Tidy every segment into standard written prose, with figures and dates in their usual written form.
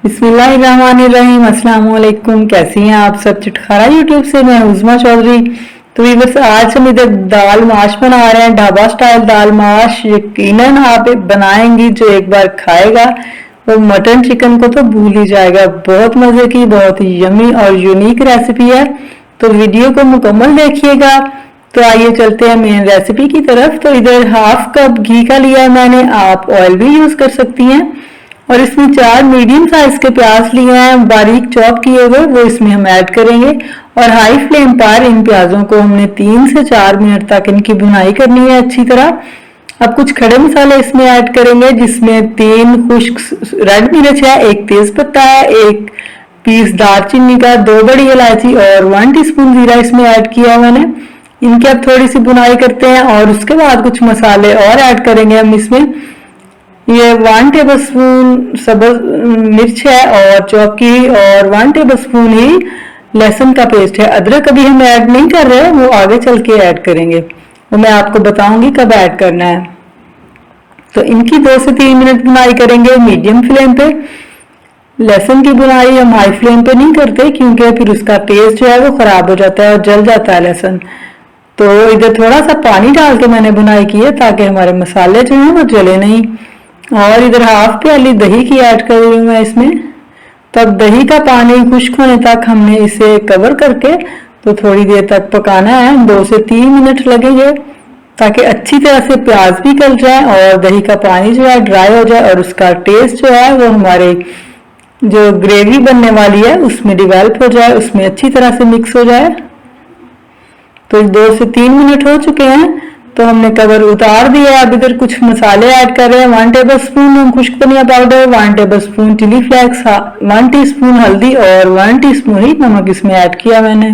बिस्मिल्लाहिर्रहमानिर्रहीम। अस्सलाम वालेकुम। कैसी हैं आप सब? चिटखारा यूट्यूब से मैं उज़मा चौधरी। तो बस आज हम इधर दाल माश बना रहे हैं, ढाबा स्टाइल दाल माश। यकीनन आप बनाएंगी, जो एक बार खाएगा वो मटन चिकन को तो भूल ही जाएगा। बहुत मजे की, बहुत ही यमी और यूनिक रेसिपी है, तो वीडियो को मुकम्मल देखिएगा। तो आइए चलते हैं मेन रेसिपी की तरफ। तो इधर हाफ कप घी का लिया है मैंने, आप ऑयल भी यूज कर सकती हैं। और इसमें 4 मीडियम साइज के प्याज लिए हैं बारीक चॉप किए हुए, वो इसमें हम ऐड करेंगे। और हाई फ्लेम पर इन प्याजों को हमने 3 से 4 मिनट तक इनकी भुनाई करनी है अच्छी तरह। अब कुछ खड़े मसाले इसमें ऐड करेंगे, जिसमें 3 खुश्क रेड मिर्च है, 1 तेज पत्ता है, 1 पीस दालचीनी का, 2 बड़ी इलायची और 1 टीस्पून जीरा इसमें ऐड किया मैंने। इनकी अब थोड़ी सी भुनाई करते हैं और उसके बाद कुछ मसाले और ऐड करेंगे हम इसमें। ये 1 टेबल स्पून सब्ज मिर्च है और चॉप की, और 1 टेबल स्पून ही लहसुन का पेस्ट है। अदरक अभी हम ऐड नहीं कर रहे, वो आगे चल के ऐड करेंगे, वो मैं आपको बताऊंगी कब ऐड करना है। तो इनकी 2 से 3 मिनट बुनाई करेंगे मीडियम फ्लेम पे। लहसुन की बुनाई हम हाई फ्लेम पे नहीं करते, क्योंकि फिर उसका टेस्ट जो है वो खराब हो जाता है और जल जाता है लहसुन। तो इधर थोड़ा सा पानी डाल के मैंने बुनाई की है, ताकि हमारे मसाले जो हैं वो जले नहीं। और इधर हाफ प्याली दही की ऐड कर रही हूँ मैं इसमें। तब दही का पानी खुश्क होने तक हमने इसे कवर करके तो थोड़ी देर तक पकाना है, 2 से 3 मिनट लगेंगे, ताकि अच्छी तरह से प्याज भी गल जाए और दही का पानी जो है ड्राई हो जाए और उसका टेस्ट जो है वो हमारे जो ग्रेवी बनने वाली है उसमें डिवेल्प हो जाए, उसमें अच्छी तरह से मिक्स हो जाए। तो 2 से 3 मिनट हो चुके हैं, तो हमने कवर उतार दिया। अब इधर कुछ मसाले ऐड कर रहे हैं। 1 टेबल स्पून हम खुश्क धनिया powder, 1 tablespoon chili flakes, 1 teaspoon हल्दी और 1 टीस्पून ही नमक इसमें ऐड किया मैंने।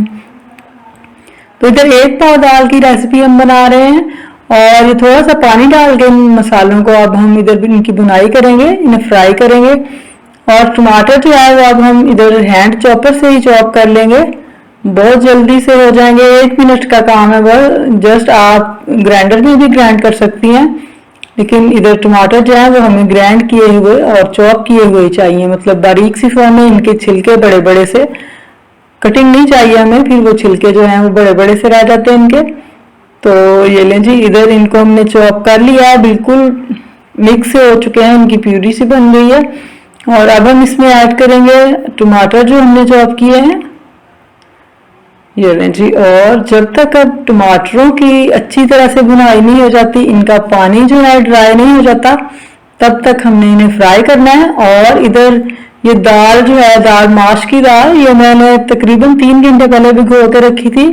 तो इधर 1 पाव दाल की रेसिपी हम बना रहे हैं, और ये थोड़ा सा पानी डाल के इन मसालों को अब हम इधर इनकी बुनाई करेंगे, इन्हें फ्राई करेंगे। और टमाटर जो है वो अब हम इधर हैंड चॉपर से ही चॉप कर लेंगे, बहुत जल्दी से हो जाएंगे। 1 मिनट का काम है वो, जस्ट आप ग्राइंडर में भी ग्राइंड कर सकती हैं, लेकिन इधर टमाटर जो है वो हमें ग्राइंड किए हुए और चॉप किए हुए चाहिए, मतलब बारीक सी फॉर्म में। इनके छिलके बड़े बड़े से, कटिंग नहीं चाहिए हमें, फिर वो छिलके जो हैं वो बड़े बड़े से रह जाते हैं इनके। तो ये लें जी, इधर इनको हमने चॉप कर लिया है, बिल्कुल मिक्स हो चुके हैं, इनकी प्यूरी सी बन गई है। और अब हम इसमें ऐड करेंगे टमाटर जो हमने चॉप किए हैं, ये लें जी। और जब तक अब टमाटरों की अच्छी तरह से भुनाई नहीं हो जाती, इनका पानी जो है ड्राई नहीं हो जाता, तब तक हमने इन्हें फ्राई करना है। और इधर ये दाल जो है, दाल माश की दाल, ये मैंने तकरीबन 3 घंटे पहले भिगो के रखी थी,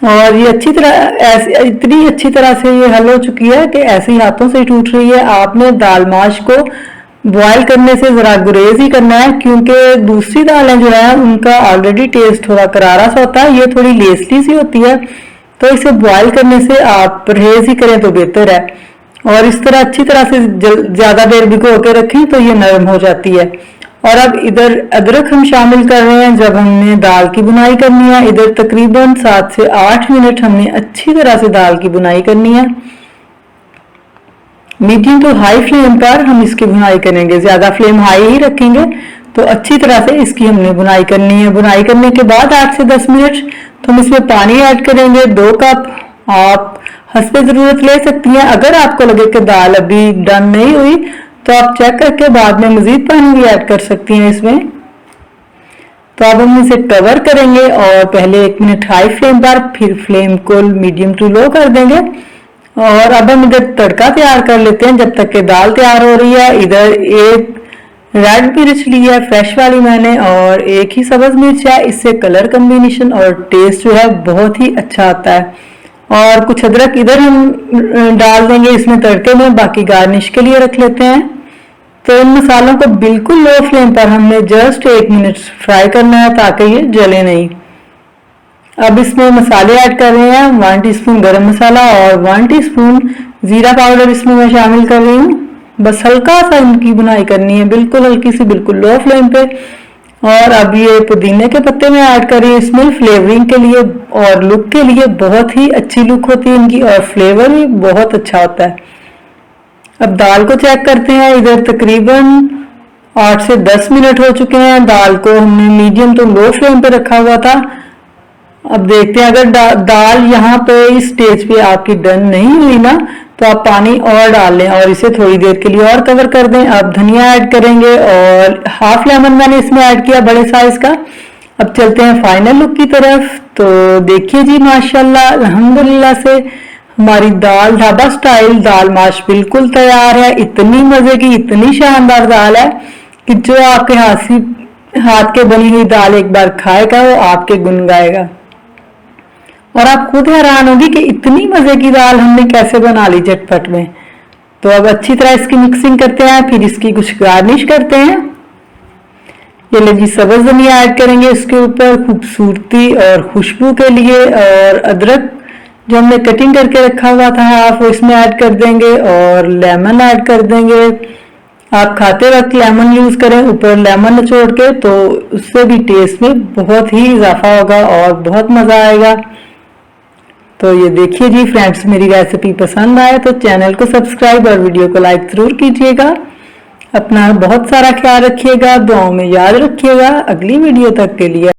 और ये अच्छी तरह ऐसे इतनी अच्छी तरह से ये हल हो चुकी है कि ऐसे ही हाथों से टूट रही है। आपने दाल माश को बॉयल करने से जरा गुरेज ही करना है, क्योंकि दूसरी दालें जो है उनका ऑलरेडी टेस्ट थोड़ा करारा सा होता है, ये थोड़ी लेसली सी होती है, तो इसे बॉयल करने से आप परहेज ही करें तो बेहतर है। और इस तरह अच्छी तरह से ज्यादा देर भिगो के रखें तो ये नरम हो जाती है। और अब इधर अदरक हम शामिल कर रहे हैं जब हमने दाल की बुनाई करनी है। इधर तकरीबन 7 से 8 मिनट हमने अच्छी तरह से दाल की बुनाई करनी है। मीडियम टू हाई फ्लेम पर हम इसकी बुनाई करेंगे, ज्यादा फ्लेम हाई ही रखेंगे तो अच्छी तरह से इसकी हमने बुनाई करनी है। बुनाई करने के बाद 8 से 10 मिनट तो हम इसमें पानी ऐड करेंगे, 2 कप। आप हस्बे जरूरत ले सकती हैं, अगर आपको लगे कि दाल अभी डन नहीं हुई तो आप चेक करके बाद में मजीद पानी भी ऐड कर सकती हैं इसमें। तो अब हम इसे कवर करेंगे और पहले 1 मिनट हाई फ्लेम पर, फिर फ्लेम को मीडियम टू लो कर देंगे। और अब हम इधर तड़का तैयार कर लेते हैं जब तक कि दाल तैयार हो रही है। इधर 1 रेड मिर्च ली है फ्रेश वाली मैंने, और 1 ही सब्ज मिर्च है, इससे कलर कम्बिनेशन और टेस्ट जो है बहुत ही अच्छा आता है। और कुछ अदरक इधर हम डाल देंगे इसमें तड़के में, बाकी गार्निश के लिए रख लेते हैं। तो इन मसालों को बिल्कुल लो फ्लेम पर हमने जस्ट 1 मिनट फ्राई करना है, ताकि ये जले नहीं। अब इसमें मसाले ऐड कर रहे हैं, 1 टीस्पून गरम मसाला और 1 टीस्पून जीरा पाउडर इसमें मैं शामिल कर रही हूँ। बस हल्का सा इनकी बुनाई करनी है, बिल्कुल हल्की सी, बिल्कुल लो फ्लेम पे। और अब ये पुदीने के पत्ते में ऐड कर रही हूँ इसमें, फ्लेवरिंग के लिए और लुक के लिए बहुत ही अच्छी लुक होती है इनकी, और फ्लेवर भी बहुत अच्छा होता है। अब दाल को चेक करते हैं। इधर तकरीबन 8 से 10 मिनट हो चुके हैं। दाल को हमने मीडियम टू लो फ्लेम पे रखा हुआ था। अब देखते हैं, अगर दाल यहाँ पे इस स्टेज पे आपकी डन नहीं हुई ना, तो आप पानी और डाल लें और इसे थोड़ी देर के लिए और कवर कर दें। अब धनिया ऐड करेंगे और हाफ लेमन मैंने इसमें ऐड किया बड़े साइज का। अब चलते हैं फाइनल लुक की तरफ। तो देखिए जी, माशाल्लाह अल्हम्दुलिल्लाह से हमारी दाल ढाबा स्टाइल दाल माश बिल्कुल तैयार है। इतनी मजे की, इतनी शानदार दाल है कि जो आपके हाथ के बनी हुई दाल एक बार खाएगा वो आपके गुण गाएगा। और आप खुद हैरान होगी कि इतनी मजे की दाल हमने कैसे बना ली झटपट में। तो अब अच्छी तरह इसकी मिक्सिंग करते हैं, फिर इसकी कुछ गार्निश करते हैं। ये ले जी, सब्ज धनिया ऐड करेंगे इसके ऊपर खूबसूरती और खुशबू के लिए। और अदरक जो हमने कटिंग करके रखा हुआ था हाफ, वो इसमें ऐड कर देंगे। और लेमन ऐड कर देंगे। आप खाते वक्त लेमन यूज करें ऊपर लेमन निचोड़ के, तो उससे भी टेस्ट में बहुत ही इजाफा होगा और बहुत मजा आएगा। तो ये देखिए जी फ्रेंड्स, मेरी रेसिपी पसंद आए तो चैनल को सब्सक्राइब और वीडियो को लाइक जरूर कीजिएगा। अपना बहुत सारा ख्याल रखिएगा, दुआओं में याद रखिएगा। अगली वीडियो तक के लिए